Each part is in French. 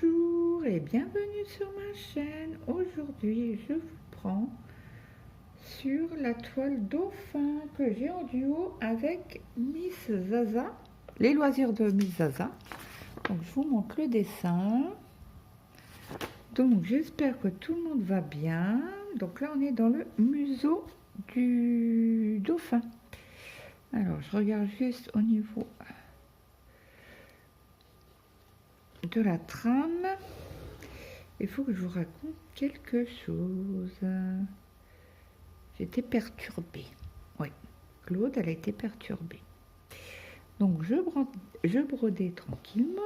Bonjour et bienvenue sur ma chaîne. Aujourd'hui, je vous prends sur la toile dauphin que j'ai en duo avec Miss Zaza, les loisirs de Miss Zaza. Donc, je vous montre le dessin. Donc, j'espère que tout le monde va bien. Donc là, on est dans le museau du dauphin. Alors, je regarde juste au niveau de la trame. Il faut que je vous raconte quelque chose. J'étais perturbée. Oui, Claude, elle a été perturbée. Donc, je brodais tranquillement.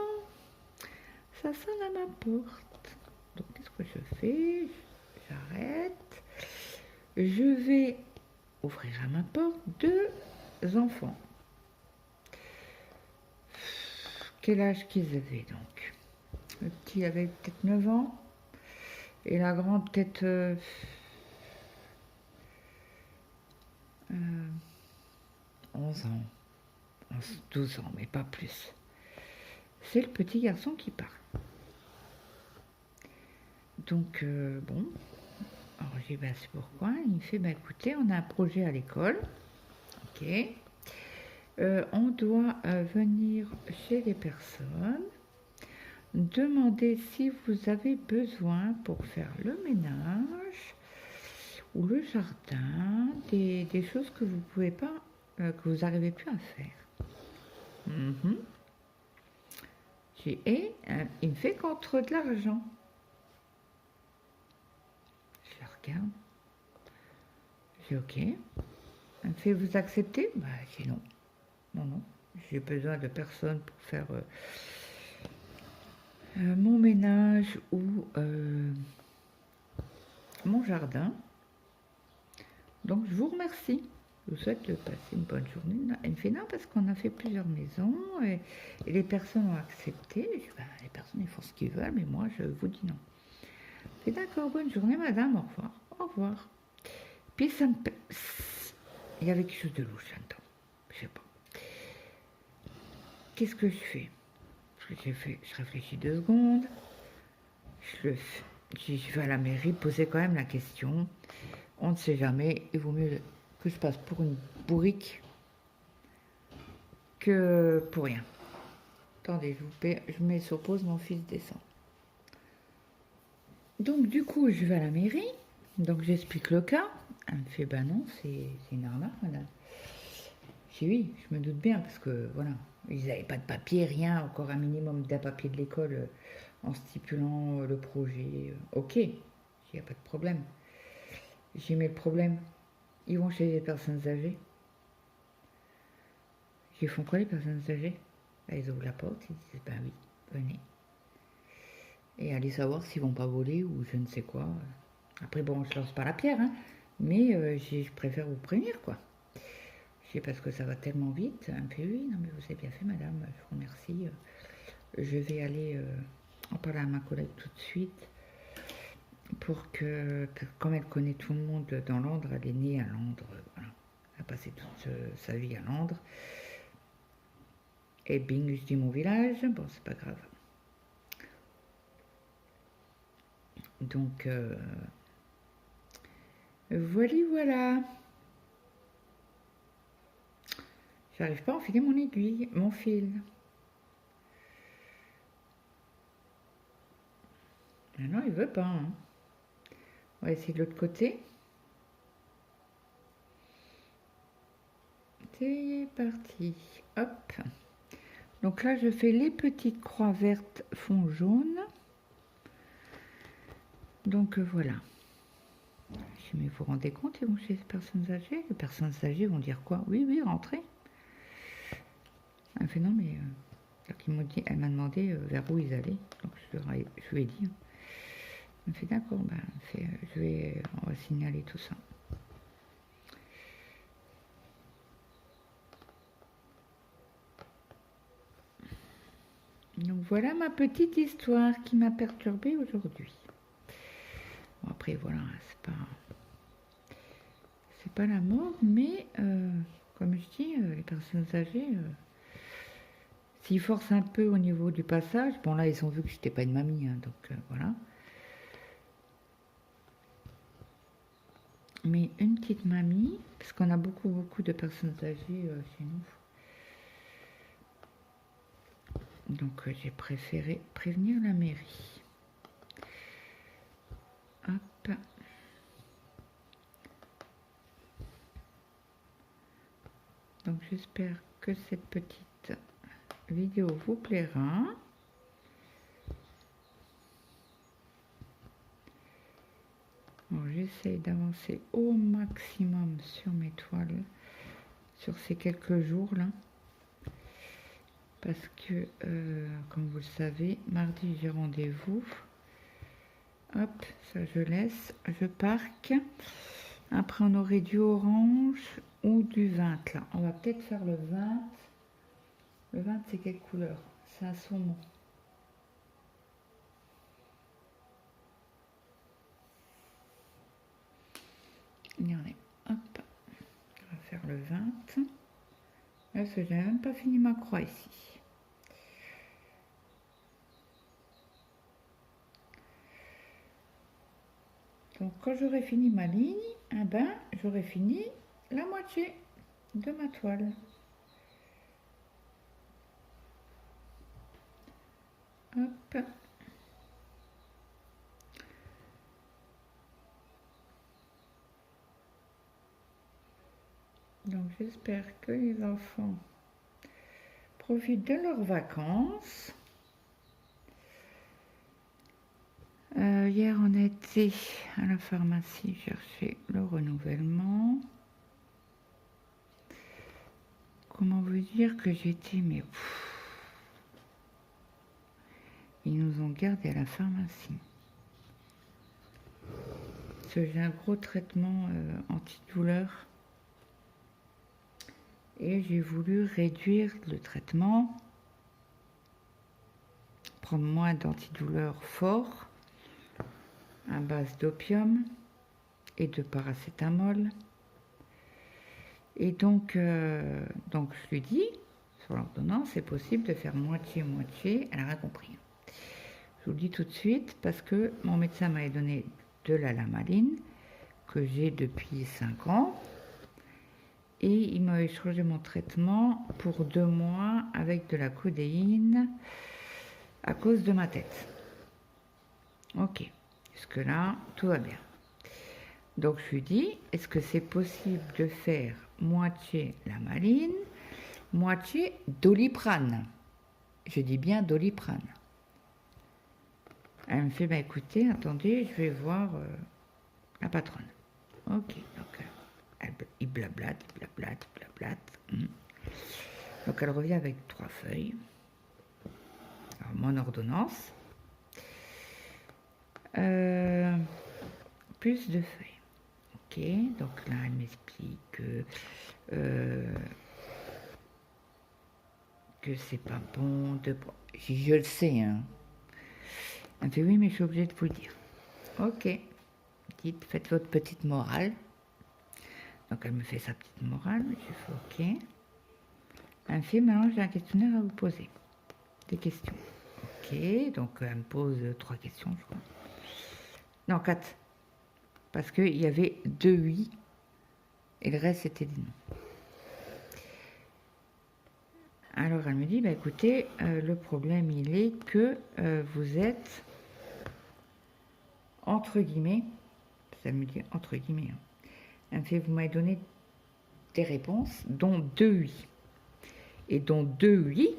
Ça sonne à ma porte. Donc, qu'est-ce que je fais? J'arrête. Je vais ouvrir à ma porte deux enfants. Quel âge qu'ils avaient donc? Le petit avait peut-être 9 ans. Et la grande peut-être 11 ans. 12 ans, mais pas plus. C'est le petit garçon qui parle. Donc, bon, alors j'ai dit, bah, c'est pourquoi. Il me fait, bah, écoutez, on a un projet à l'école. Ok. On doit venir chez les personnes, demander si vous avez besoin pour faire le ménage ou le jardin, des choses que vous pouvez pas, que vous n'arrivez plus à faire. Et il me fait contre de l'argent. Je le regarde. J'ai ok. Il me fait, vous acceptez? Bah, j'ai non. Non. J'ai besoin de personne pour faire mon ménage ou mon jardin. Donc, je vous remercie. Je vous souhaite de passer une bonne journée. Il me fait non, parce qu'on a fait plusieurs maisons et les personnes ont accepté. Je dis, bah, les personnes, ils font ce qu'ils veulent, mais moi, je vous dis non. Je dis, d'accord, bonne journée, madame, au revoir. Au revoir. Puis, il y avait quelque chose de louche là-dedans. Je sais pas. Qu'est-ce que je fais? Je réfléchis 2 secondes. Je vais à la mairie poser quand même la question. On ne sait jamais. Il vaut mieux que je passe pour une bourrique que pour rien. Attendez, je mets sur pause, mon fils descend. Donc du coup, je vais à la mairie. Donc j'explique le cas. Elle me fait, ben non, c'est une arnaque, madame. Je dis oui, je me doute bien, parce que voilà, ils n'avaient pas de papier, rien, encore un minimum d'un papier de l'école en stipulant le projet. Ok, il n'y a pas de problème. J'ai mis le problème. Ils vont chez les personnes âgées. Ils font quoi les personnes âgées? Ils ouvrent la porte, ils disent ben oui, venez. Et allez savoir s'ils vont pas voler ou je ne sais quoi. Après bon, je lance pas la pierre, hein, mais je préfère vous prévenir quoi. Je sais parce que ça va tellement vite. Elle me fait oui, non mais vous avez bien fait madame, je vous remercie. Je vais aller en parler à ma collègue tout de suite pour que comme elle connaît tout le monde dans Londres, elle est née à Londres, voilà. Elle a passé toute sa vie à Londres. Et bing, je dis mon village, bon c'est pas grave. Donc voilà. J'arrive pas à enfiler mon aiguille, mon fil. Ah non, il veut pas. Hein. On va essayer de l'autre côté. C'est parti. Hop. Donc là, je fais les petites croix vertes fond jaune. Donc voilà. Mais vous vous rendez compte, ils vont chez les personnes âgées. Les personnes âgées vont dire quoi? Oui, rentrez. Elle fait non, mais elle m'a demandé vers où ils allaient. Donc je lui ai dit. Elle fait d'accord, ben, on va signaler tout ça. Donc voilà ma petite histoire qui m'a perturbée aujourd'hui. Bon, après voilà, c'est pas la mort, mais comme je dis, les personnes âgées, S'ils forcent un peu au niveau du passage, bon là ils ont vu que j'étais pas une mamie, hein, donc voilà. Mais une petite mamie, parce qu'on a beaucoup de personnes âgées chez nous. Donc j'ai préféré prévenir la mairie. Hop. Donc j'espère que cette petite vidéo vous plaira. Bon, j'essaie d'avancer au maximum sur mes toiles, sur ces quelques jours là. Parce que, comme vous le savez, mardi j'ai rendez-vous. Hop, ça je laisse, je parque. Après on aurait du orange ou du 20 là. On va peut-être faire le 20. Le 20 c'est quelle couleur? C'est un saumon. Il y en est. Hop, on va faire le 20. Là, j'ai même pas fini ma croix ici. Donc quand j'aurai fini ma ligne, eh ben, j'aurai fini la moitié de ma toile. Hop. Donc j'espère que les enfants profitent de leurs vacances. Hier on était à la pharmacie chercher le renouvellement. Comment vous dire que j'étais, mais ils nous ont gardé à la pharmacie. Parce que j'ai un gros traitement antidouleur. Et j'ai voulu réduire le traitement, prendre moins d'antidouleurs forts à base d'opium et de paracétamol. Et donc je lui dis, sur l'ordonnance, c'est possible de faire moitié-moitié. Elle n'a rien compris. Je vous le dis tout de suite parce que mon médecin m'avait donné de la lamaline que j'ai depuis 5 ans. Et il m'avait changé mon traitement pour 2 mois avec de la codéine à cause de ma tête. Ok, jusque-là, tout va bien. Donc je lui dis, est-ce que c'est possible de faire moitié lamaline, moitié doliprane? Je dis bien doliprane. Elle me fait, bah écoutez, attendez, je vais voir la patronne. Ok, donc il blablate. Donc elle revient avec 3 feuilles. Alors, mon ordonnance. Plus de feuilles. Ok, donc là elle m'explique que c'est pas bon de... Je le sais, hein. Elle me fait oui, mais je suis obligée de vous le dire. Ok, dites, faites votre petite morale. Donc elle me fait sa petite morale, je fais ok. Elle me fait maintenant j'ai un questionnaire à vous poser. Des questions. Ok, donc elle me pose 3 questions, je crois. Non, 4. Parce qu'il y avait 2 oui et le reste c'était des non. Alors elle me dit, bah écoutez, le problème il est que vous êtes entre guillemets, ça me dit entre guillemets, hein. Elle me fait, vous m'avez donné des réponses, dont 2 oui. Et dont 2 oui,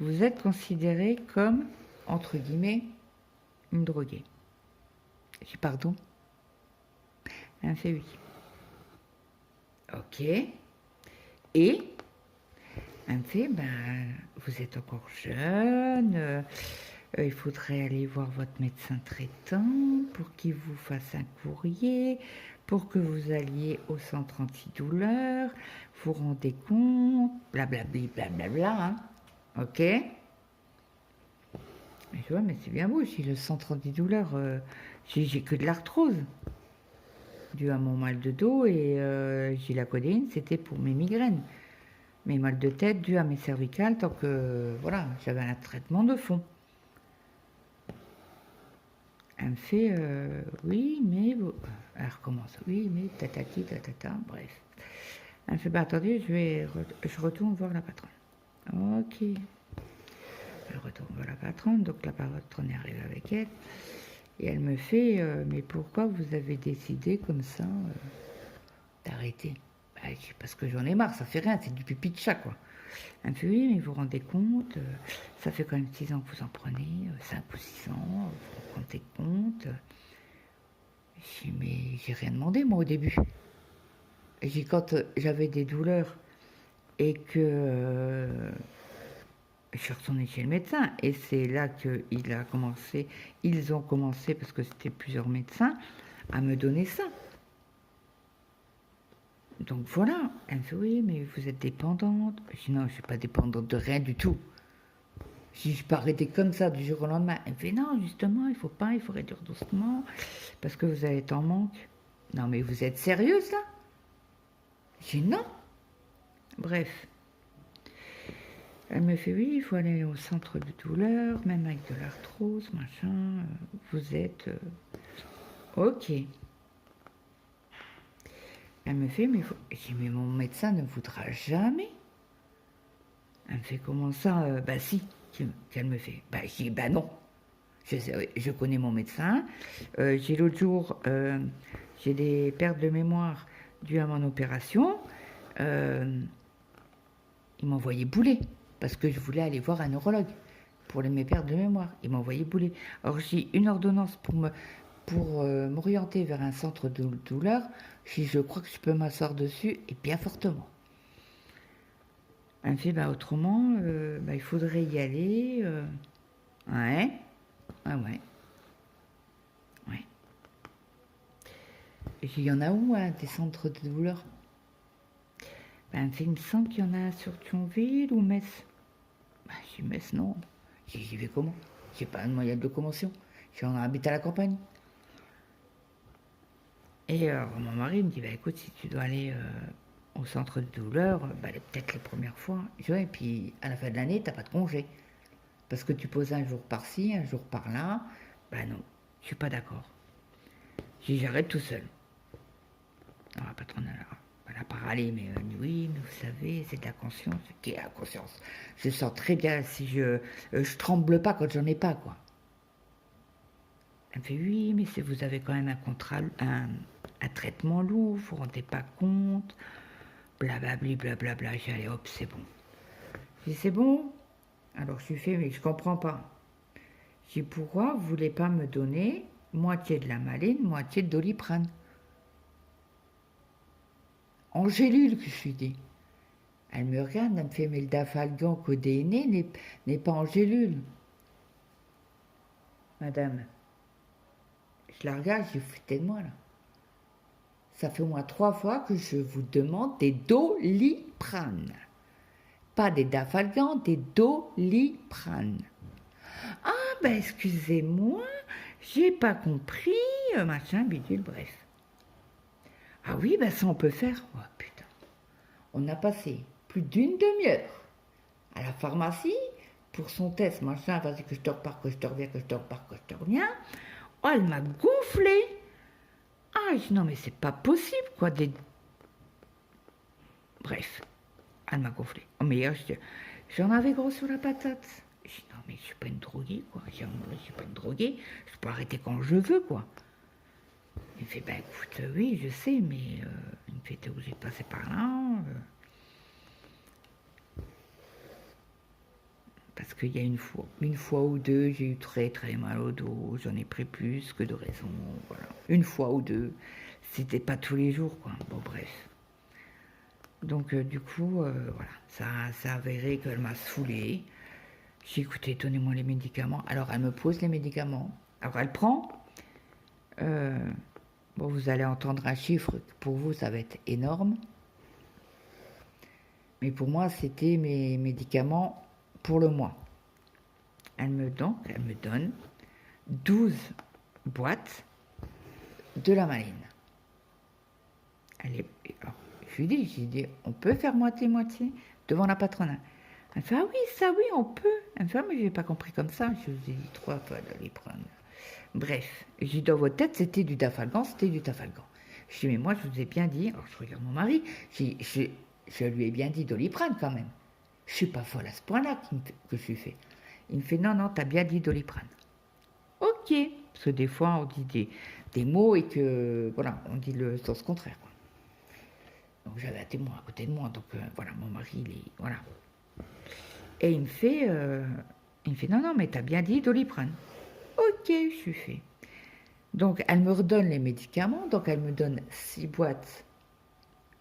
vous êtes considéré comme, entre guillemets, une droguée. Je dis pardon. Elle me fait oui. Ok. Et elle me fait, ben, vous êtes encore jeune, il faudrait aller voir votre médecin traitant pour qu'il vous fasse un courrier, pour que vous alliez au centre antidouleur, vous rendez compte, blablabla, blablabla, hein. Ok. Mais je vois, mais c'est bien beau, si le centre antidouleur, j'ai que de l'arthrose, dû à mon mal de dos, et j'ai la codéine, c'était pour mes migraines. mes mal de tête dus à mes cervicales, tant que, voilà, j'avais un traitement de fond. Elle me fait, oui, mais... Elle recommence, oui, mais tatati, tatata, bref. Elle me fait, bah attendez, je retourne voir la patronne. Ok. Elle retourne voir la patronne, donc la patronne est arrivée avec elle. Et elle me fait, mais pourquoi vous avez décidé comme ça d'arrêter? Bah, je dis, parce que j'en ai marre, ça fait rien, c'est du pipi de chat, quoi. Elle me fait, oui, mais vous vous rendez compte, ça fait quand même 6 ans que vous en prenez, 5 ou 6 ans, vous vous rendez compte. Je dis, mais j'ai rien demandé, moi, au début. Et j'ai dit, quand j'avais des douleurs et que je suis retournée chez le médecin, et c'est là ils ont commencé, parce que c'était plusieurs médecins, à me donner ça. Donc voilà, elle me fait, oui, mais vous êtes dépendante. Je dis, non, je ne suis pas dépendante de rien du tout. Si je peux arrêter comme ça du jour au lendemain, elle me fait, non, justement, il faut réduire doucement, parce que vous allez être en manque. Non, mais vous êtes sérieuse, là? J'ai dit, non. Bref. Elle me fait, oui, il faut aller au centre de douleur, même avec de l'arthrose, machin. Vous êtes... ok. Elle me fait, mais, j'ai dit, mais mon médecin ne voudra jamais. Elle me fait, comment ça? Bah si. Qu'elle me fait. Bah je dis, bah non. Je connais mon médecin. J'ai l'autre jour, j'ai des pertes de mémoire dues à mon opération. Il m'a envoyé bouler parce que je voulais aller voir un neurologue pour mes pertes de mémoire. Il m'a envoyé bouler. Alors j'ai une ordonnance pour m'orienter vers un centre de douleur. Je crois que je peux m'asseoir dessus et bien fortement. Elle me fait, bah autrement, bah, il faudrait y aller. Ouais. Ah ouais. Ouais. Il y en a où, hein, des centres de douleur? Ben, il me semble qu'il y en a sur Thionville ou Metz. Ben, je dis Metz, non. J'y vais comment? J'ai pas de moyen de locomotion. J'en habite à la campagne. Et mon mari me dit, bah, écoute, si tu dois aller au centre de douleur, bah, peut-être les premières fois. Je dis, ouais, et puis à la fin de l'année, t'as pas de congé. Parce que tu poses un jour par-ci, un jour par-là. Ben non, je suis pas d'accord. J'arrête tout seul. Alors la patronne, elle a pas râlé, mais oui, mais vous savez, c'est de la conscience. Qui est la conscience? Je sens très bien si je tremble pas quand j'en ai pas, quoi. Elle me fait, oui, mais si vous avez quand même un traitement lourd, vous vous rendez pas compte, blablabli, blablabla. J'ai allé, hop, c'est bon. J'ai dit, c'est bon? Alors je lui fais, mais je comprends pas. J'ai dit, pourquoi vous voulez pas me donner moitié de la maline, moitié de Doliprane? En gélule, que je lui dis. Elle me regarde, elle me fait, mais le dafalgan codéiné n'est pas en gélule. Madame, je la regarde, j'ai foutez de moi là. Ça fait au moins 3 fois que je vous demande des Doliprane. Pas des dafalgan, des Doliprane. Ah ben excusez-moi, j'ai pas compris, machin, bidule, bref. Ah oui, ben ça on peut faire. Oh putain. On a passé plus d'une demi-heure à la pharmacie pour son test, machin, vas-y que je te repars, que je te reviens, que je te repars, que je te reviens. Oh, elle m'a gonflé. Ah, je dis, non mais c'est pas possible, quoi. Bref, elle m'a gonflé. Oh, mais j'en avais gros sur la patate. Je dis, non mais je suis pas une droguée, quoi. Je suis pas une droguée, je peux arrêter quand je veux, quoi. Il me fait, ben écoute, oui, je sais, mais il me fait, t'es obligé de passer par là. Parce qu'il y a une fois ou deux, j'ai eu très très mal au dos, j'en ai pris plus que de raison, voilà. Une fois ou deux, c'était pas tous les jours, quoi. Bon, bref. Donc, du coup, voilà, ça a avéré qu'elle m'a saoulée. J'ai écouté, donnez-moi les médicaments. Alors, elle me pose les médicaments. Alors, elle prend. Bon, vous allez entendre un chiffre, pour vous, ça va être énorme. Mais pour moi, c'était mes médicaments pour le mois. Elle me donne 12 boîtes de la maline. Alors, je lui dis, on peut faire moitié-moitié. devant la patronne. Elle fait, ah oui, ça oui, on peut. Elle me fait, ah, mais je n'ai pas compris comme ça. Je vous ai dit 3 fois Doliprane. Bref, j'ai dit, dans votre tête, c'était du Dafalgan, c'était du Dafalgan. Je dis, mais moi, je vous ai bien dit, alors je regarde mon mari, je lui ai bien dit Doliprane quand même. Je ne suis pas folle à ce point-là que je suis fait. Il me fait, non, non, tu as bien dit Doliprane. Ok, parce que des fois, on dit des mots et que, voilà, on dit le sens contraire. Quoi. Donc j'avais un témoin à côté de moi, donc voilà, mon mari, il est, voilà. Et il me fait, non, non, mais tu as bien dit Doliprane. Ok, je suis fait. Donc, elle me redonne les médicaments. Donc, elle me donne 6 boîtes.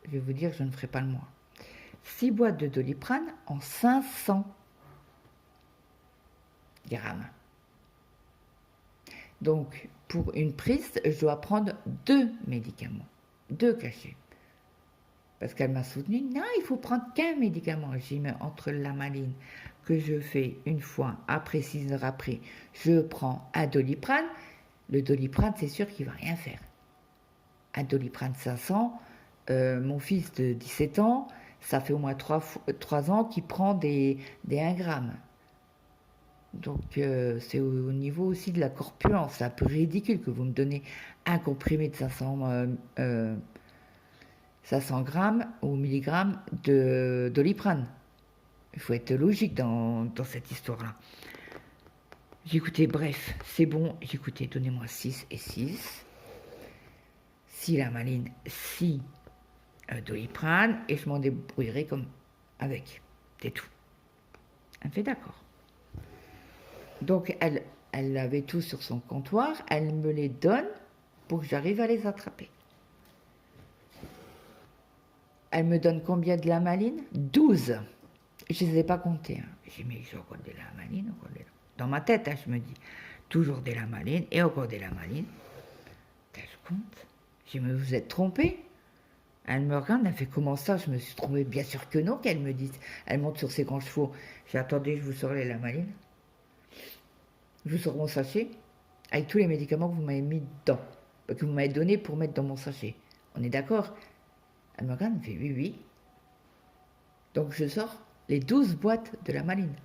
Je vais vous dire, je ne ferai pas le mois. 6 boîtes de Doliprane en 500 grammes. Donc, pour une prise, je dois prendre 2 médicaments. 2 cachets. Parce qu'elle m'a soutenu. Non, il faut prendre qu'un médicament. J'ai mis entre la maline que je fais une fois, après 6 heures après, je prends un Doliprane. Le Doliprane, c'est sûr qu'il ne va rien faire. Un Doliprane 500, mon fils de 17 ans, ça fait au moins 3 ans qu'il prend des 1 gramme. Donc, c'est au niveau aussi de la corpulence. C'est un peu ridicule que vous me donnez un comprimé de 500 grammes ou milligrammes de Doliprane. Il faut être logique dans cette histoire-là. J'ai écouté, bref, c'est bon, j'ai écouté, donnez-moi 6 et 6. 6 la maline, 6 Doliprane, et je m'en débrouillerai comme avec. C'est tout. Elle fait d'accord. Donc, elle avait tout sur son comptoir, elle me les donne pour que j'arrive à les attraper. Elle me donne combien de la maline? 12. Je ne les ai pas comptés. Hein. J'ai mis encore de la maline, encore de la... Dans ma tête, hein, je me dis, toujours de la maline et encore de la maline. Je compte. Je dis, mais vous êtes trompé? Elle me regarde, elle fait, comment ça? Je me suis trompée. Bien sûr que non, qu'elle me dit. Elle monte sur ses grands chevaux. J'ai attendu, je vous sors les lamaline. Je vous sors mon sachet avec tous les médicaments que vous m'avez mis dedans, que vous m'avez donné pour mettre dans mon sachet. On est d'accord? Elle me regarde, elle me fait, oui, oui. Donc je sors les 12 boîtes de la maline.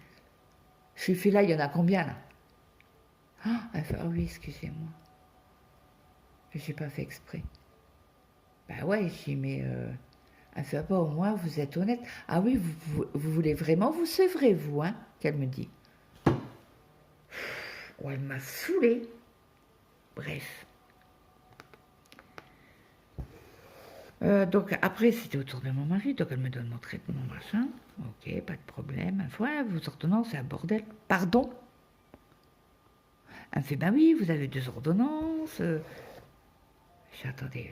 Je suis fait là, il y en a combien là? Elle fait, ah oui, excusez-moi. Je n'ai pas fait exprès. Ben ouais, j'ai dit, mais... Elle fait, ah bah au moins, vous êtes honnête. Ah oui, vous voulez vraiment vous sevrer, vous, hein? Qu'elle me dit. Oh, elle m'a saoulée. Bref. Donc après, c'était autour de mon mari, donc elle me donne mon traitement, machin. Ok, pas de problème. Elle fait, ouais, vos ordonnances, c'est un bordel. Pardon? Elle me fait, ben oui, vous avez 2 ordonnances. J'ai attendez,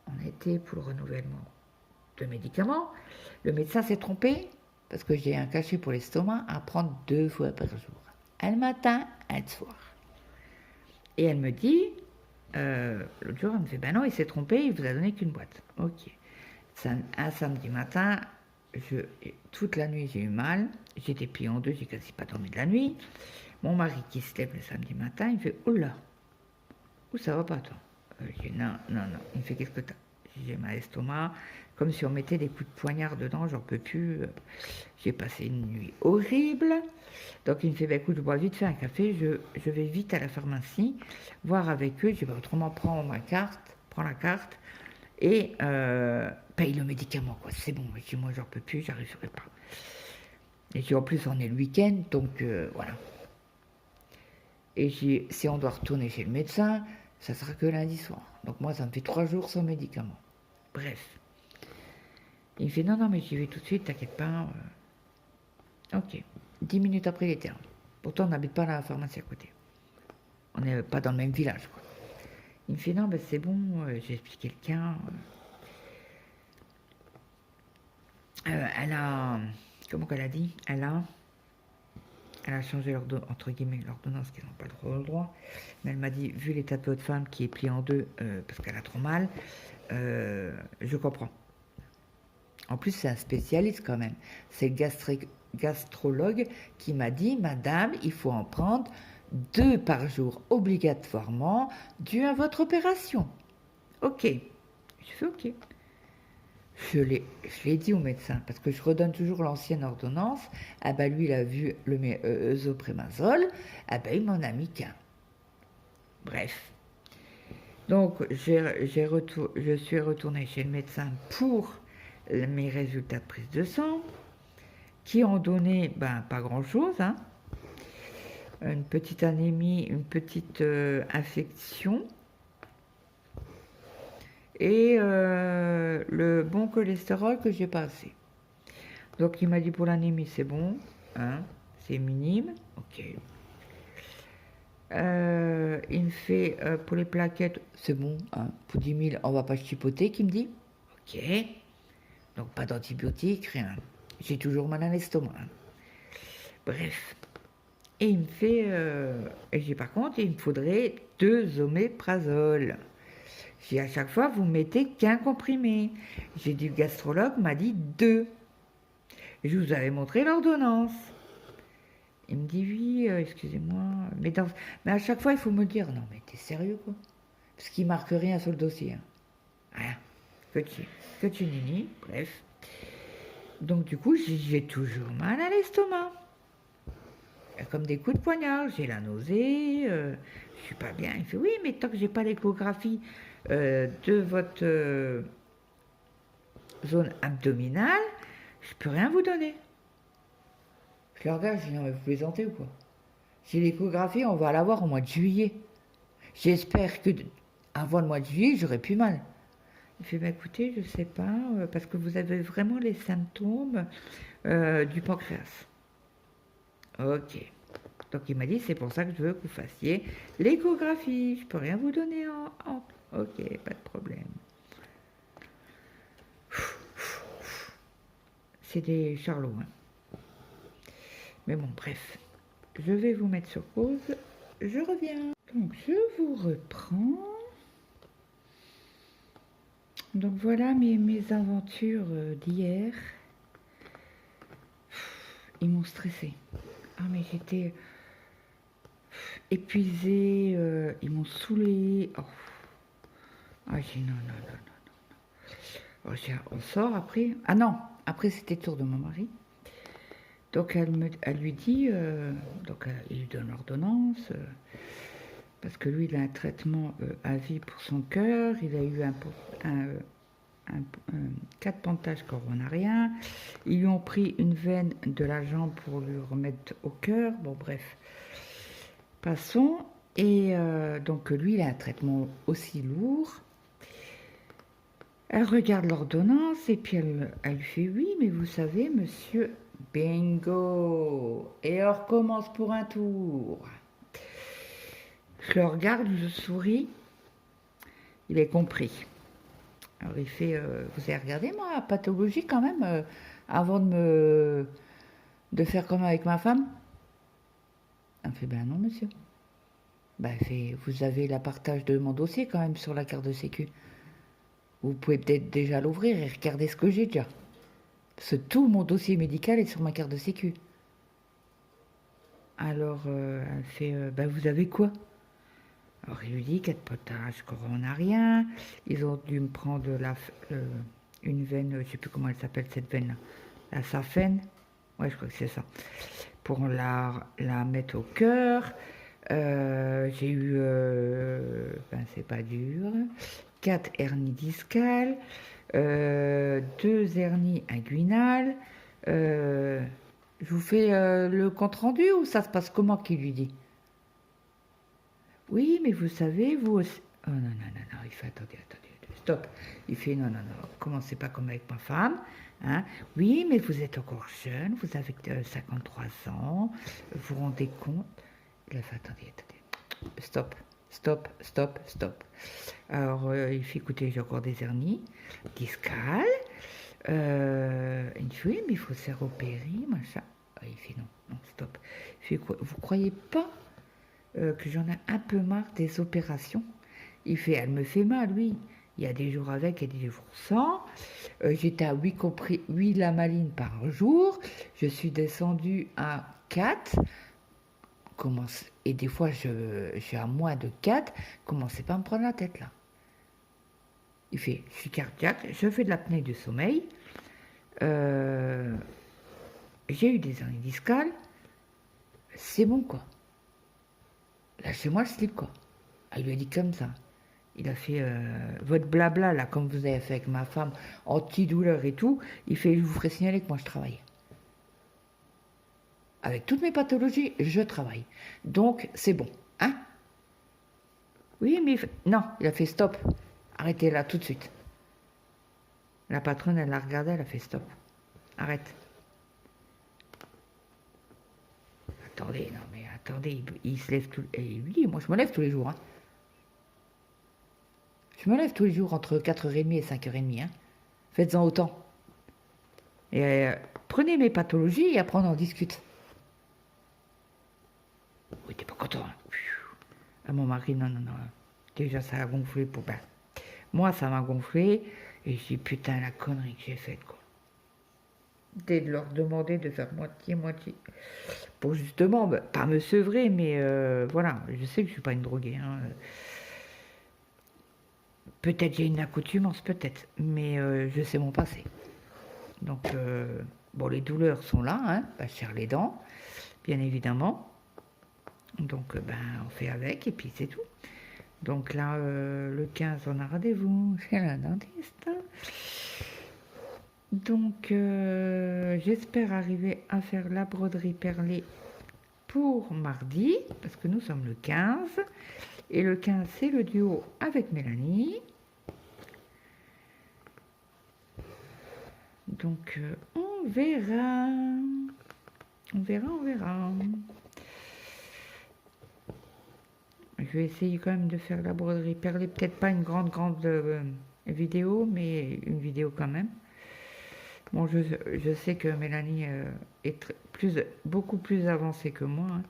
on était pour le renouvellement de médicaments. Le médecin s'est trompé parce que j'ai un cachet pour l'estomac à prendre 2 fois par jour. Un matin, un soir. Et elle me dit, l'autre jour, elle me fait, ben non, il s'est trompé, il vous a donné qu'une boîte. Ok. Un samedi matin, toute la nuit, j'ai eu mal. J'étais pliée en 2, j'ai quasi pas dormi de la nuit. Mon mari qui se lève le samedi matin, il me fait, oula, où ça va pas toi? Je dis, non, non, non. Il me fait, qu'est-ce que t'as? J'ai mal à l'estomac, comme si on mettait des coups de poignard dedans, j'en peux plus. J'ai passé une nuit horrible. Donc il me fait, bah, écoute, je bois vite fait un café, je vais vite à la pharmacie, voir avec eux, je vais autrement prendre la carte, et paye le médicament, quoi. C'est bon, je dis, moi j'en peux plus, j'arriverai pas. Et en plus on est le week-end, donc voilà. Et si on doit retourner chez le médecin, ça sera que lundi soir. Donc moi, ça me fait 3 jours sans médicaments. Bref. Il me fait, non, non, mais j'y vais tout de suite, t'inquiète pas. Ok. 10 minutes après, il était là. Pourtant, on n'habite pas à la pharmacie à côté. On n'est pas dans le même village, quoi. Il me fait, non, ben c'est bon, j'ai expliqué le cas. Elle a... Comment qu'elle a dit? Elle a changé entre guillemets l'ordonnance qu'ils n'ont pas le droit. Mais elle m'a dit, vu l'état de votre femme qui est plié en 2 parce qu'elle a trop mal, je comprends. En plus, c'est un spécialiste quand même. C'est le gastrologue qui m'a dit, madame, il faut en prendre 2 par jour obligatoirement dû à votre opération. Ok. Je fais ok. Je l'ai dit au médecin, parce que je redonne toujours l'ancienne ordonnance. Ah bah lui, il a vu le Zoprémazole. Ah bah il m'en a mis qu'un. Bref. Donc, je suis retournée chez le médecin pour mes résultats de prise de sang, qui ont donné, ben, pas grand-chose, hein. Une petite anémie, une petite infection, et le bon cholestérol que j'ai pas assez. Donc, il m'a dit pour l'anémie, c'est bon, hein, c'est minime, ok. Il me fait pour les plaquettes, c'est bon, hein, pour 10 000, on va pas chipoter, qu'il me dit. Ok. Donc pas d'antibiotiques, rien. J'ai toujours mal à l'estomac. Hein. Bref. Et il me fait, et j'ai par contre, il me faudrait 2 oméprazole. J'ai à chaque fois, vous mettez qu'un comprimé. J'ai dit, le gastrologue m'a dit 2. Je vous avais montré l'ordonnance. Il me dit oui, excusez-moi, mais à chaque fois il faut me dire non mais t'es sérieux quoi, parce qu'il marque rien sur le dossier, hein. Rien, que tu nini, bref. Donc du coup j'ai toujours mal à l'estomac, comme des coups de poignard, j'ai la nausée, je suis pas bien. Il fait oui mais tant que j'ai pas l'échographie de votre zone abdominale, je peux rien vous donner. Je le regarde, je dis non mais vous plaisantez ou quoi? Si l'échographie, on va l'avoir au mois de juillet. J'espère que avant le mois de juillet, j'aurai plus mal. Il fait, bah, écoutez, je sais pas, parce que vous avez vraiment les symptômes du pancréas. Ok. Donc il m'a dit, c'est pour ça que je veux que vous fassiez l'échographie. Je peux rien vous donner en... Ok, pas de problème. C'est des charlots, hein. Mais bon, bref. Je vais vous mettre sur pause. Je reviens. Donc je vous reprends. Donc voilà mes aventures d'hier. Ils m'ont stressée. Ah mais j'étais épuisée, ils m'ont saoulée. Oh. Ah j'ai dit non, non, non, non, non. Oh, on sort après. Ah non, après c'était le tour de mon mari. Donc elle lui dit, donc il lui donne l'ordonnance, parce que lui il a un traitement à vie pour son cœur, il a eu un 4 pontages coronariens, ils lui ont pris une veine de la jambe pour lui remettre au cœur, bon bref, passons, et donc lui il a un traitement aussi lourd. Elle regarde l'ordonnance et puis elle lui fait oui mais vous savez monsieur, bingo, et on recommence pour un tour. Je le regarde, je souris, il est compris. Alors il fait, vous avez regardé moi, pathologie quand même, avant de faire comme avec ma femme? Elle fait, ben non monsieur. Ben elle fait, vous avez la partage de mon dossier quand même sur la carte de sécu. Vous pouvez peut-être déjà l'ouvrir et regarder ce que j'ai déjà. Parce que tout mon dossier médical est sur ma carte de sécu. Alors elle fait, ben vous avez quoi? Alors il lui dit 4 potages coronariens, ils ont dû me prendre une veine, je sais plus comment elle s'appelle cette veine-là, la saphène, ouais je crois que c'est ça, pour la mettre au cœur. J'ai eu, ben c'est pas dur, 4 hernies discales, 2 hernies inguinales. Je vous fais le compte rendu ou ça se passe comment qu'il lui dit? Oui, mais vous savez, vous aussi... Oh non, non, non, non, il fait attendez, stop. Il fait non, non, non, commencez pas comme avec ma femme. Hein. Oui, mais vous êtes encore jeune, vous avez 53 ans, vous vous rendez compte? Il a fait attendez, stop, stop, stop, stop. Alors, il fait écoutez, j'ai encore des hernies discales. Il me fait oui, mais il faut se faire opérer, machin. Il fait non, non, stop. Il fait quoi? Vous croyez pas que j'en ai un peu marre des opérations? Il fait, elle me fait mal, oui. Il y a des jours avec et des jours sans. J'étais à 8 lamalines par jour. Je suis descendue à 4. Et des fois, je suis à moins de 4. Commencez pas à me prendre la tête, là. Il fait, je suis cardiaque, je fais de l'apnée du sommeil, j'ai eu des hernies discales, c'est bon quoi. Lâchez-moi le slip quoi. Il lui a dit comme ça. Il a fait votre blabla là, comme vous avez fait avec ma femme, antidouleur et tout. Il fait, je vous ferai signaler que moi je travaille. Avec toutes mes pathologies, je travaille. Donc c'est bon, hein? Oui, mais non, il a fait stop. Arrêtez là tout de suite. La patronne, elle l'a regardé, elle a fait stop. Arrête. Attendez, non mais attendez, il se lève tout. Et oui, moi je me lève tous les jours. Hein. Je me lève tous les jours entre 4h30 et 5h30. Hein. Faites-en autant. Et prenez mes pathologies et après on en discute. Oui, t'es pas content. Hein. À mon mari, non. Déjà, ça a gonflé pour. Ben, moi, ça m'a gonflé. Et je dis, putain, la connerie que j'ai faite, quoi. Dès de leur demander de faire moitié. Pour justement, ben, pas me sevrer, mais voilà. Je sais que je suis pas une droguée. Hein. Peut-être j'ai une accoutumance, peut-être. Mais je sais mon passé. Donc, bon, les douleurs sont là. Hein. Ben, je serre les dents, bien évidemment. Donc, ben, on fait avec et puis c'est tout. Donc là, le 15, on a rendez-vous chez la dentiste. Donc, j'espère arriver à faire la broderie perlée pour mardi, parce que nous sommes le 15. Et le 15, c'est le duo avec Mélanie. Donc, on verra. On verra. Je vais essayer quand même de faire la broderie perlée. Peut-être pas une grande vidéo, mais une vidéo quand même. Bon, je sais que Mélanie est beaucoup plus avancée que moi. Hein,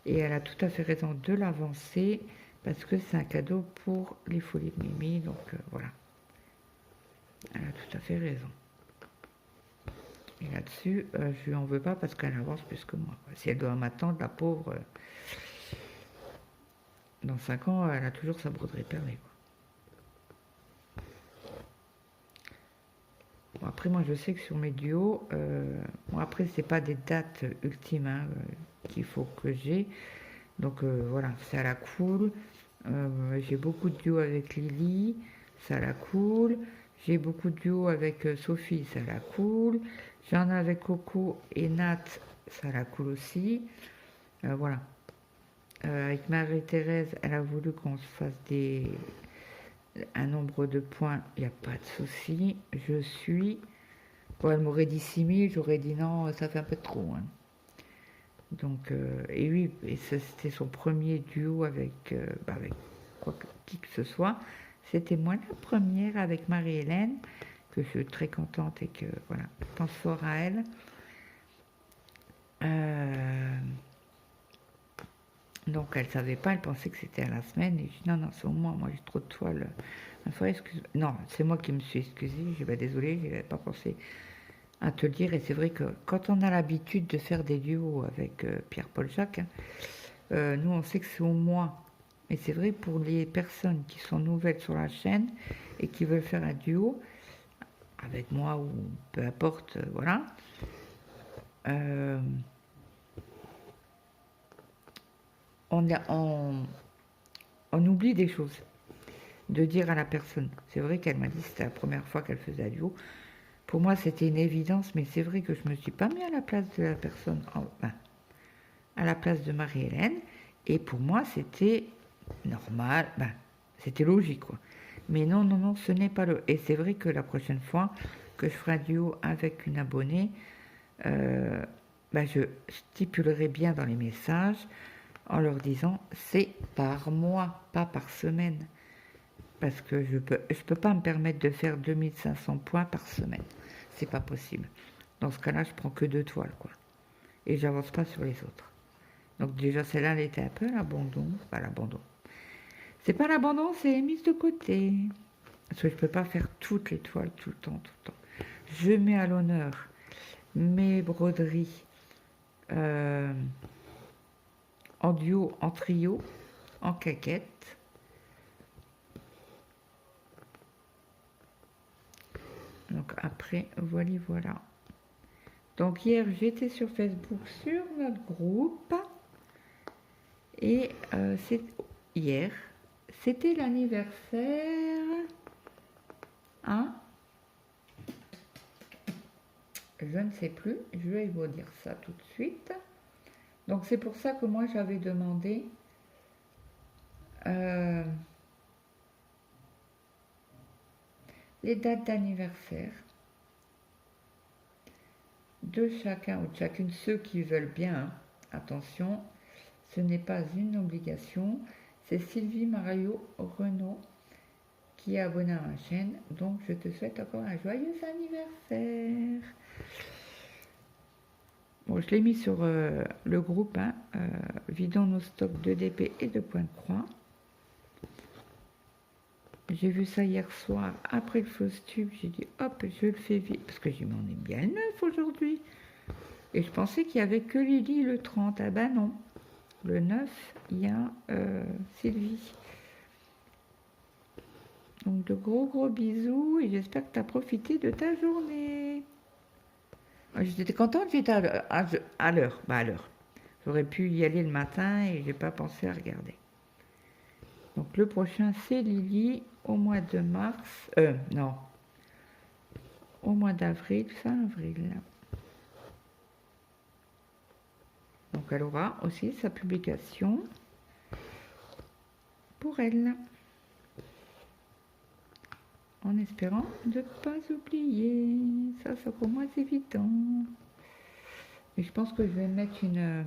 et elle a tout à fait raison de l'avancer parce que c'est un cadeau pour les folies de Mimi. Donc voilà. Elle a tout à fait raison. Et là-dessus, je lui en veux pas parce qu'elle avance plus que moi. Si elle doit m'attendre, la pauvre, dans 5 ans, elle a toujours sa broderie perlée. Bon, après, moi, je sais que sur mes duos, bon, après, c'est pas des dates ultimes hein, qu'il faut que j'ai. Donc voilà, ça la cool. J'ai beaucoup de duos avec Lily, ça la cool. J'ai beaucoup de duos avec Sophie, ça la cool. J'en ai avec Coco et Nat, ça la cool aussi. Voilà. Avec Marie-Thérèse, elle a voulu qu'on se fasse un nombre de points, il n'y a pas de souci. Je suis. Bon, elle m'aurait dit 6000, j'aurais dit non, ça fait un peu trop. Hein. Donc, et oui, et c'était son premier duo avec qui que ce soit. C'était moi la première avec Marie-Hélène, que je suis très contente et que voilà, je pense fort à elle. Donc elle savait pas, elle pensait que c'était à la semaine. Et je dis non, c'est au moins, moi j'ai trop de toiles. Non, c'est moi qui me suis excusée, je vais désolée, je n'avais pas pensé à te le dire. Et c'est vrai que quand on a l'habitude de faire des duos avec Pierre-Paul Jacques, hein, nous on sait que c'est au mois. Et c'est vrai pour les personnes qui sont nouvelles sur la chaîne et qui veulent faire un duo avec moi ou peu importe, voilà. On oublie des choses, de dire à la personne. C'est vrai qu'elle m'a dit que c'était la première fois qu'elle faisait un duo. Pour moi, c'était une évidence, mais c'est vrai que je ne me suis pas mis à la place de la personne, à la place de Marie-Hélène. Et pour moi, c'était normal, c'était logique, quoi. Mais non, ce n'est pas le... Et c'est vrai que la prochaine fois que je ferai un duo avec une abonnée, je stipulerai bien dans les messages en leur disant c'est par mois, pas par semaine. Parce que je peux pas me permettre de faire 2500 points par semaine. C'est pas possible. Dans ce cas-là, je prends que 2 toiles, quoi. Et j'avance pas sur les autres. Donc déjà, celle-là, elle était un peu à l'abandon. Pas l'abandon. C'est pas l'abandon, c'est mise de côté. Parce que je peux pas faire toutes les toiles tout le temps. Je mets à l'honneur mes broderies en duo, en trio, en caquette. Donc après, voilà. Donc hier, j'étais sur Facebook, sur notre groupe. Et hier, c'était l'anniversaire. Hein? Je ne sais plus. Je vais vous dire ça tout de suite. Donc c'est pour ça que moi, j'avais demandé... les dates d'anniversaire de chacun ou de chacune, ceux qui veulent bien, hein. Attention, ce n'est pas une obligation. C'est Sylvie Mario Renaud qui est abonnée à ma chaîne, donc je te souhaite encore un joyeux anniversaire. Bon, je l'ai mis sur le groupe, hein, vidons nos stocks de DP et de points de croix. J'ai vu ça hier soir, après le fausse tube, j'ai dit hop, je le fais vite, parce que j'ai dit, mais on est bien le 9 aujourd'hui. Et je pensais qu'il n'y avait que Lily le 30, ah ben non. Le 9, il y a Sylvie. Donc de gros bisous, et j'espère que tu as profité de ta journée. J'étais contente, j'étais à l'heure. Bah à l'heure. J'aurais pu y aller le matin et j'ai pas pensé à regarder. Donc le prochain, c'est Lily, au mois de mars. Non. Au mois d'avril, fin avril. Donc elle aura aussi sa publication pour elle. En espérant de ne pas oublier. Ça pour moi c'est évident. Et je pense que je vais mettre une...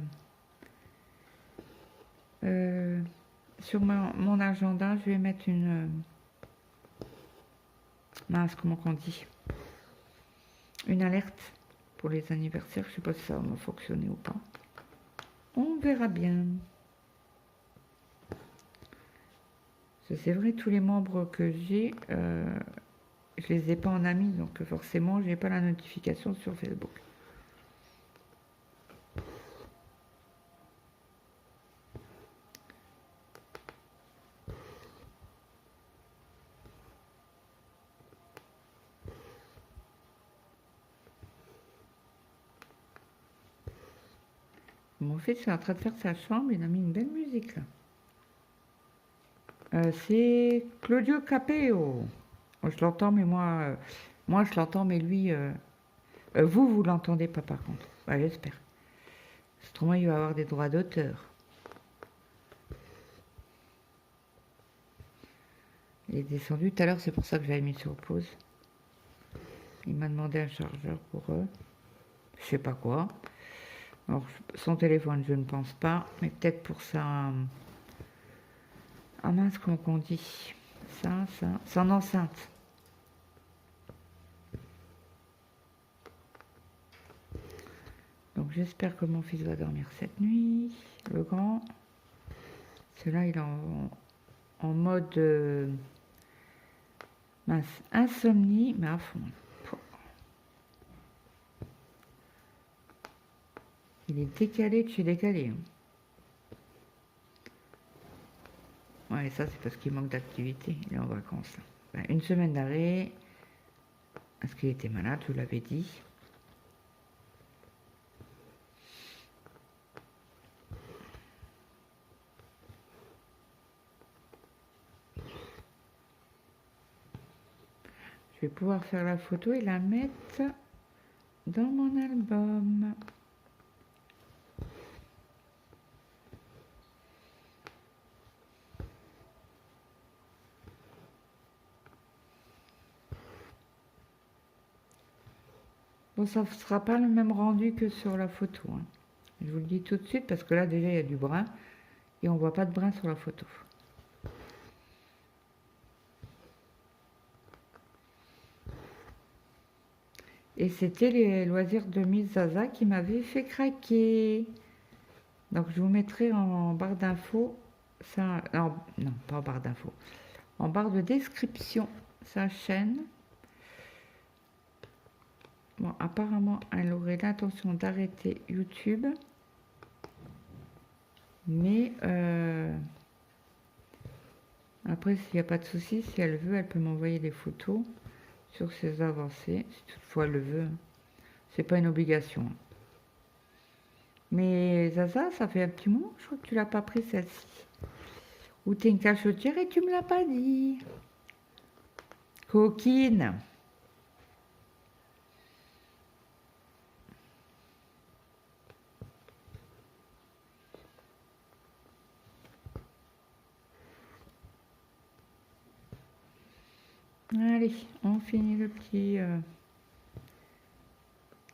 sur mon agenda, je vais mettre une... mince, comment qu'on dit? Une alerte pour les anniversaires. Je ne sais pas si ça va fonctionner ou pas. On verra bien. C'est vrai, tous les membres que j'ai, je les ai pas en amis, donc forcément, j'ai pas la notification sur Facebook. Mon fils est en train de faire sa chambre, il a mis une belle musique là. C'est Claudio Capeo. Je l'entends, mais moi je l'entends, mais lui, vous l'entendez pas par contre. Bah, j'espère. Autrement, il va avoir des droits d'auteur. Il est descendu tout à l'heure, c'est pour ça que j'avais mis sur pause. Il m'a demandé un chargeur pour eux. Je sais pas quoi. Alors, son téléphone, je ne pense pas, mais peut-être pour ça. Ah mince, comment qu'on dit ça, son enceinte. Donc j'espère que mon fils va dormir cette nuit, le grand. Celui-là, il est en mode mince, insomnie, mais à fond. Il est décalé de chez décalé. Ouais, ça c'est parce qu'il manque d'activité, il est en vacances. Ben, une semaine d'arrêt, parce qu'il était malade, je vous l'avais dit. Je vais pouvoir faire la photo et la mettre dans mon album. Bon, ça ne sera pas le même rendu que sur la photo. Hein. Je vous le dis tout de suite parce que là déjà il y a du brun et on ne voit pas de brun sur la photo. Et c'était les loisirs de Miss Zaza qui m'avaient fait craquer. Donc je vous mettrai en barre d'infos, ça, non, pas en barre d'infos, en barre de description sa chaîne. Bon, apparemment, elle aurait l'intention d'arrêter YouTube. Mais après, s'il n'y a pas de souci, si elle veut, elle peut m'envoyer des photos. sur ses avancées, si toutefois elle le veut. C'est pas une obligation. Mais Zaza, ça fait un petit moment, je crois que tu l'as pas pris celle-ci. Ou t'es une cachotière et tu me l'as pas dit. Coquine. Allez, on finit le petit...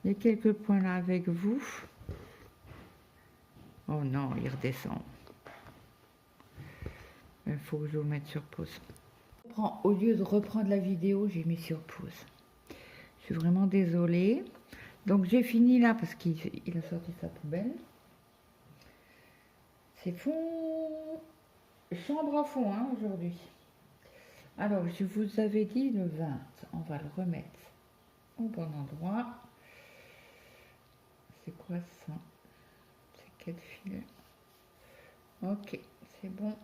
les quelques points là avec vous. Oh non, il redescend. Il faut que je vous mette sur pause. Au lieu de reprendre la vidéo, j'ai mis sur pause. Je suis vraiment désolée. Donc j'ai fini là parce qu'il a sorti sa poubelle. C'est fond, chambre à fond hein, aujourd'hui. Alors je vous avais dit le 20, on va le remettre au bon endroit. C'est quoi ça? C'est quel fil? Ok, c'est bon.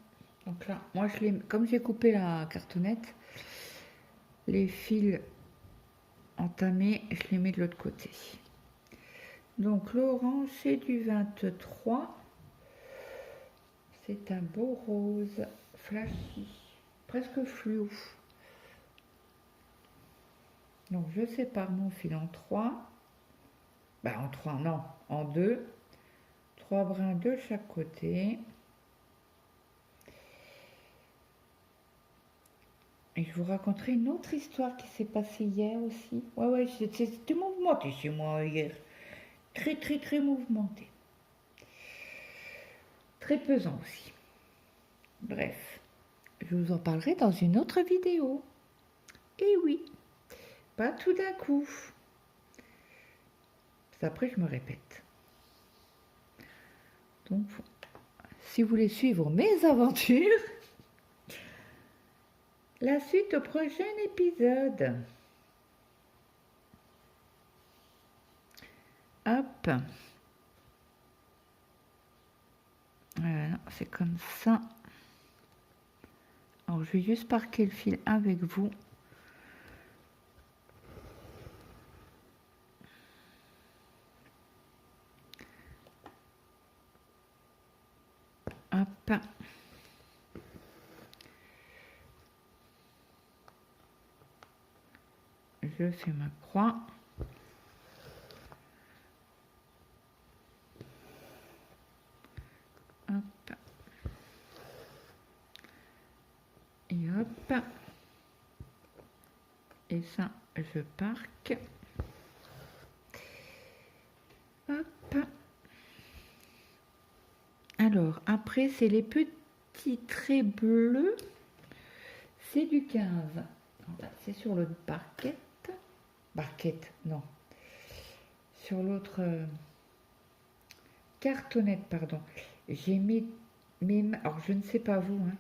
Donc là, moi je l'ai, comme j'ai coupé la cartonnette, les fils entamés, je les mets de l'autre côté. Donc l'orange c'est du 23. C'est un beau rose flashy, presque fluo. Donc je sépare mon fil en 3. Ben en 3 non, en 2. 3 brins de chaque côté. Et je vous raconterai une autre histoire qui s'est passée hier aussi. Ouais, c'était mouvementé chez moi hier. Très mouvementé. Très pesant aussi. Bref, je vous en parlerai dans une autre vidéo. Et oui, pas tout d'un coup. Après, je me répète. Donc, si vous voulez suivre mes aventures, la suite au prochain épisode. Hop. Voilà, c'est comme ça. Alors, je vais juste parquer le fil avec vous. Hop. Je fais ma croix. Hop. Et hop. Et ça, je parque. Hop. Alors, après, c'est les petits traits bleus. C'est du 15. C'est sur le parquet. Barquette, non. Sur l'autre cartonnette, pardon. J'ai mis mes mains, alors je ne sais pas vous, hein,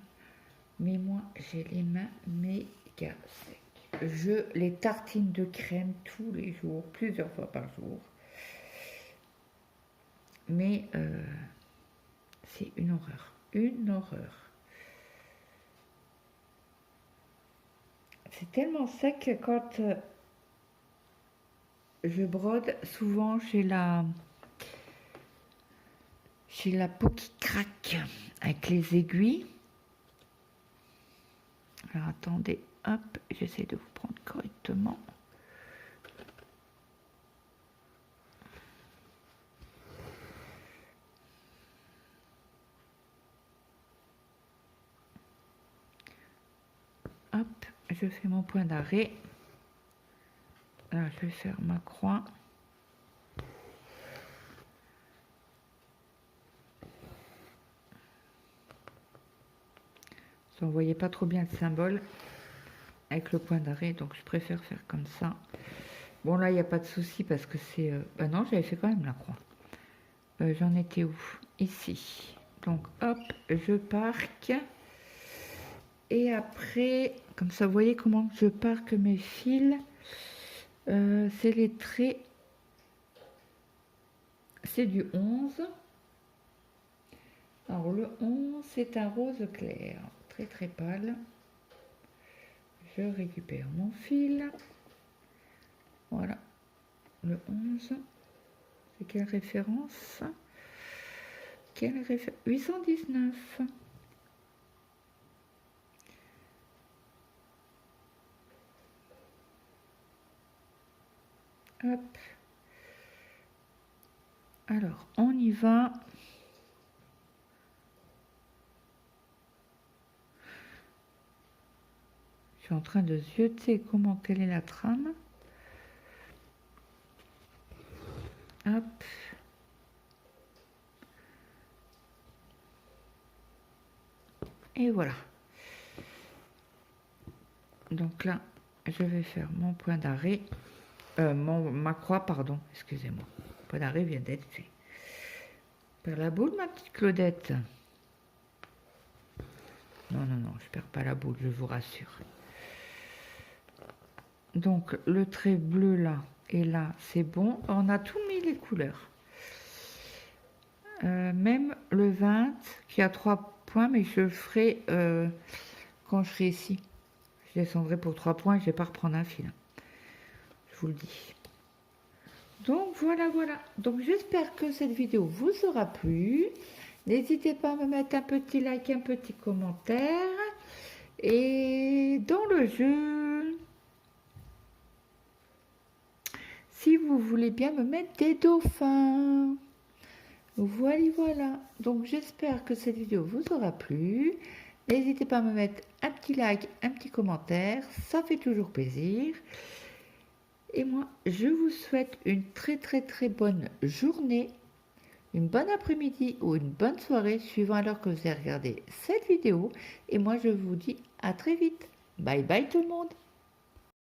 mais moi j'ai les mains méga secs. Je les tartine de crème tous les jours, plusieurs fois par jour. Mais c'est une horreur, une horreur. C'est tellement sec que quand je brode, souvent j'ai la peau qui craque avec les aiguilles. Alors attendez, hop, j'essaie de vous prendre correctement. Hop, je fais mon point d'arrêt. Alors je vais faire ma croix. Vous ne voyez pas trop bien le symbole avec le point d'arrêt, donc je préfère faire comme ça. Bon là il n'y a pas de souci parce que c'est... bah non, j'avais fait quand même la croix. J'en étais où? Ici. Donc hop, je parque. Et après, comme ça, vous voyez comment je parque mes fils. C'est les traits. C'est du 11. Alors le 11, c'est un rose clair, très pâle. Je récupère mon fil. Voilà. Le 11. C'est quelle référence? 819. Hop. Alors, on y va. Je suis en train de zioter quelle est la trame. Hop. Et voilà. Donc là, je vais faire mon point d'arrêt. Ma croix, pardon, excusez-moi. Le point d'arrêt vient d'être fait. Perds la boule, ma petite Claudette. Non, non, non, je perds pas la boule, je vous rassure. Donc, le trait bleu là et là, c'est bon. On a tout mis les couleurs. Même le 20 qui a 3 points, mais je le ferai quand je serai ici. Je descendrai pour 3 points, je vais pas reprendre un fil. Je vous le dis. Donc voilà, voilà. Donc j'espère que cette vidéo vous aura plu. N'hésitez pas à me mettre un petit like, un petit commentaire. Et dans le jeu, si vous voulez bien me mettre des dauphins. Voilà, voilà. Donc j'espère que cette vidéo vous aura plu. N'hésitez pas à me mettre un petit like, un petit commentaire. Ça fait toujours plaisir. Et moi, je vous souhaite une très très très bonne journée, une bonne après-midi ou une bonne soirée, suivant l'heure que vous avez regardé cette vidéo. Et moi, je vous dis à très vite. Bye bye tout le monde.